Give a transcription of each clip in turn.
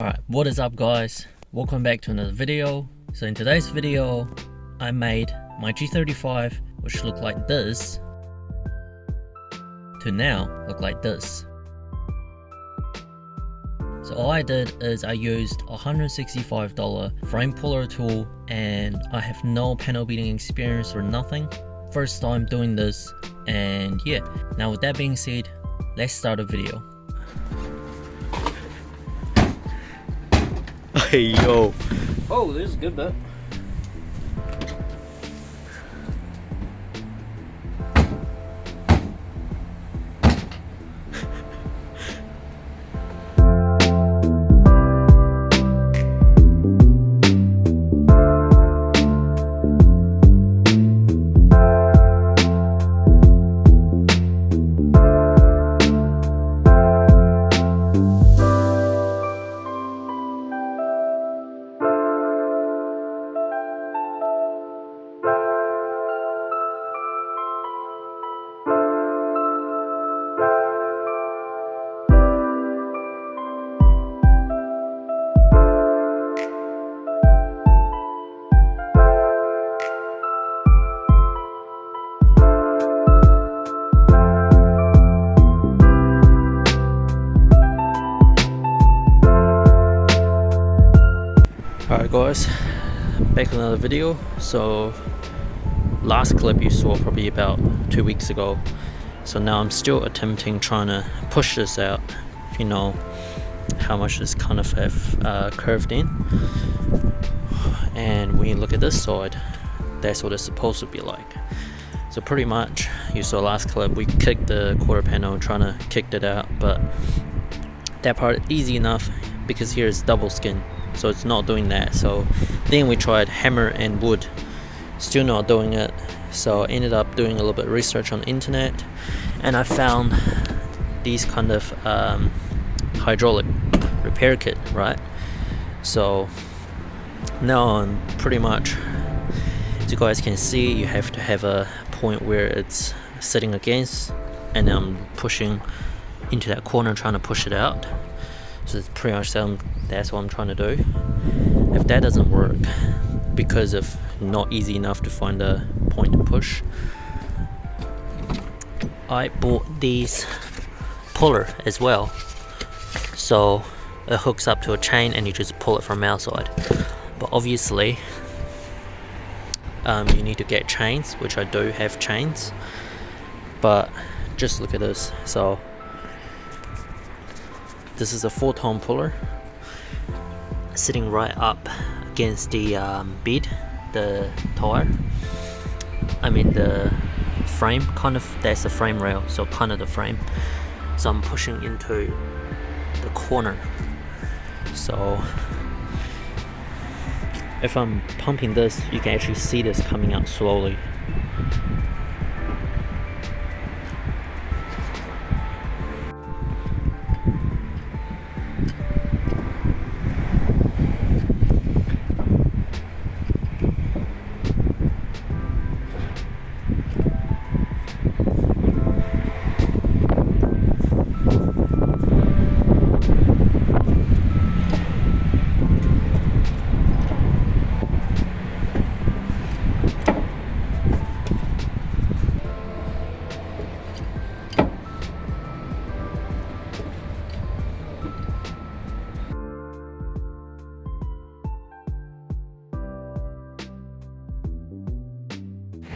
Alright, what is up guys? Welcome back to another video. So in today's video, I made my G35, which looked like this, to now look like this. So all I did is I used a $165 frame puller tool, and I have no panel beating experience or nothing. First time doing this, and yeah. Now with that being said, let's start the video. Hey yo. Oh, this is a good bit. Alright guys, back with another video. So last clip you saw probably about 2 weeks ago. So now I'm still attempting trying to push this out. If you know how much this kind of have curved in. And when you look at this side, that's what it's supposed to be like. So pretty much, you saw last clip, we kicked the quarter panel trying to kick it out, but that part easy enough because here is double skin. So it's not doing that. So then we tried hammer and wood, still not doing it. So I ended up doing a little bit of research on the internet, and I found these kind of hydraulic repair kit, right? So now I'm pretty much, as you guys can see, you have to have a point where it's sitting against, and I'm pushing into that corner trying to push it out. So it's pretty much that's what I'm trying to do. If that doesn't work because of not easy enough to find a point to push, I bought these puller as well. So it hooks up to a chain and you just pull it from outside. But obviously you need to get chains, which I do have chains. But just look at this. So this is a 4-tone puller sitting right up against the bed, the tire. I mean the frame, kind of, that's the frame rail, so kind of the frame. So I'm pushing into the corner. So if I'm pumping this, you can actually see this coming out slowly.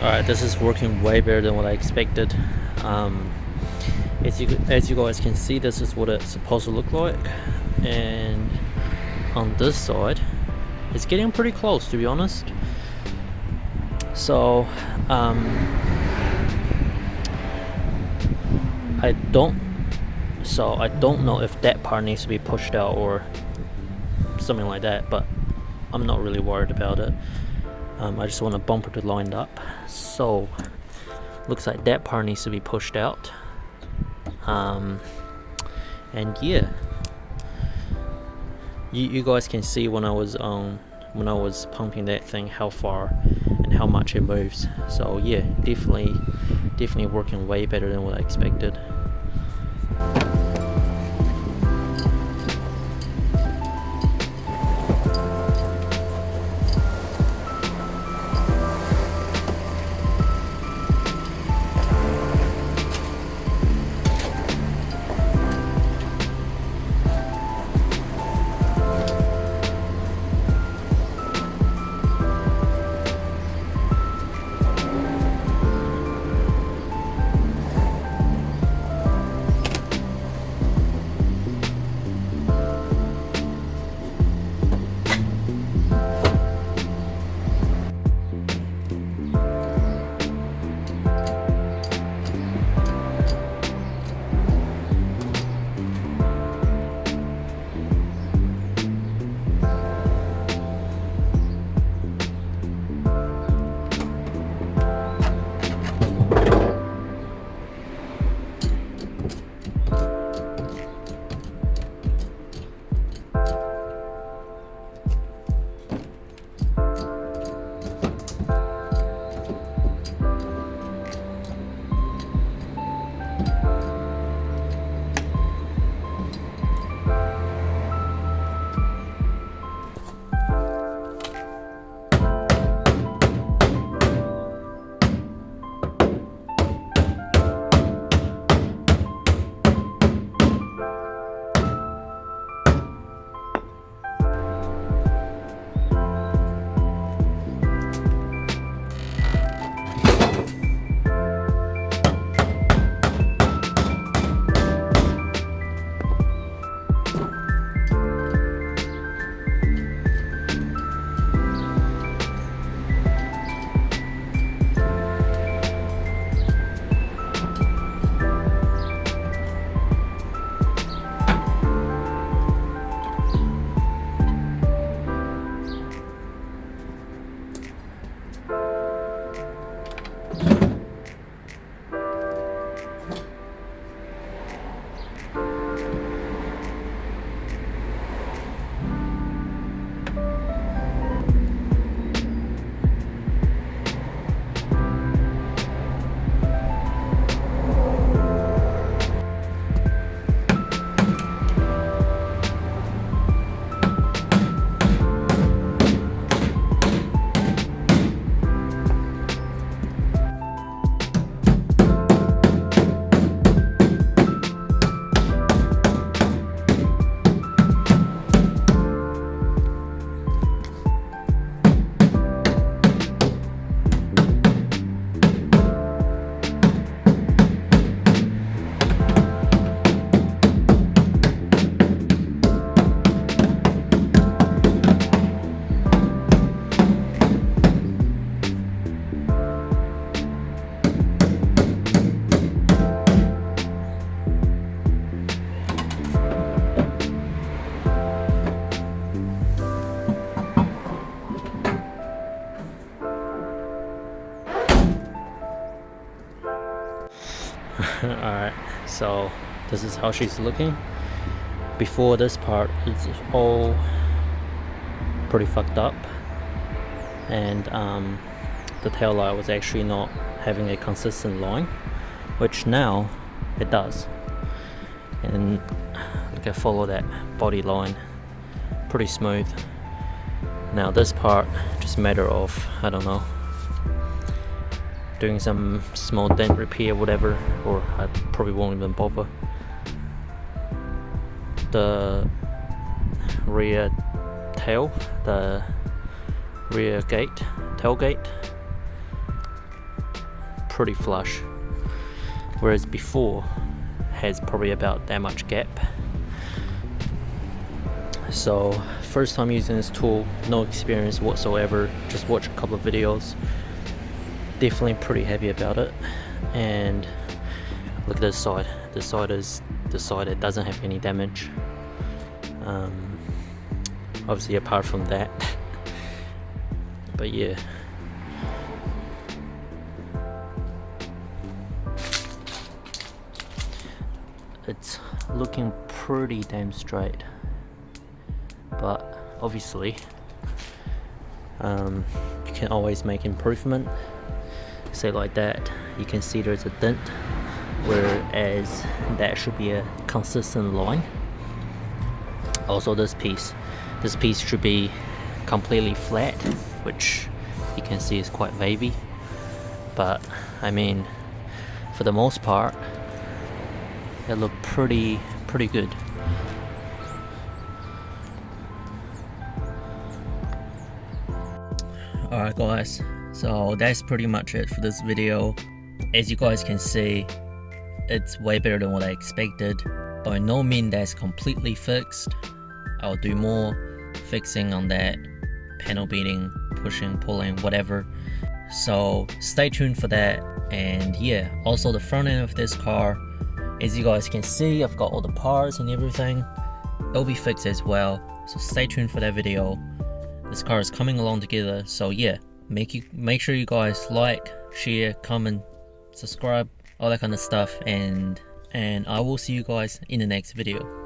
Alright, this is working way better than what I expected. As you guys can see, this is what it's supposed to look like, and on this side it's getting pretty close, to be honest. So I don't know if that part needs to be pushed out or something like that, but I'm not really worried about it. I just want a bumper to line up, so looks like that part needs to be pushed out. And yeah, you guys can see when I was pumping that thing how far and how much it moves. So yeah, definitely working way better than what I expected. Alright, so this is how she's looking. Before this part, it's all pretty fucked up, and the tail light was actually not having a consistent line, which now it does. And look, I follow that body line pretty smooth. Now this part, just a matter of, I don't know, doing some small dent repair, whatever, or I probably won't even bother. The rear tail, the rear tailgate, pretty flush, whereas before has probably about that much gap. So first time using this tool, no experience whatsoever, just watch a couple of videos. Definitely pretty happy about it. And look at this side. This side is the side that doesn't have any damage. Obviously apart from that. But yeah. It's looking pretty damn straight. But obviously you can always make improvement. Say like that, you can see there's a dent, whereas that should be a consistent line. Also this piece should be completely flat, which you can see is quite wavy, but I mean, for the most part it looked pretty good. Alright guys, so that's pretty much it for this video. As you guys can see, it's way better than what I expected. By no means that's completely fixed. I'll do more fixing on that, panel beating, pushing, pulling, whatever. So stay tuned for that. And yeah, also the front end of this car, as you guys can see, I've got all the parts and everything. It'll be fixed as well, so stay tuned for that video. This car is coming along together, so yeah, make sure you guys like, share, comment, subscribe, all that kind of stuff, and I will see you guys in the next video.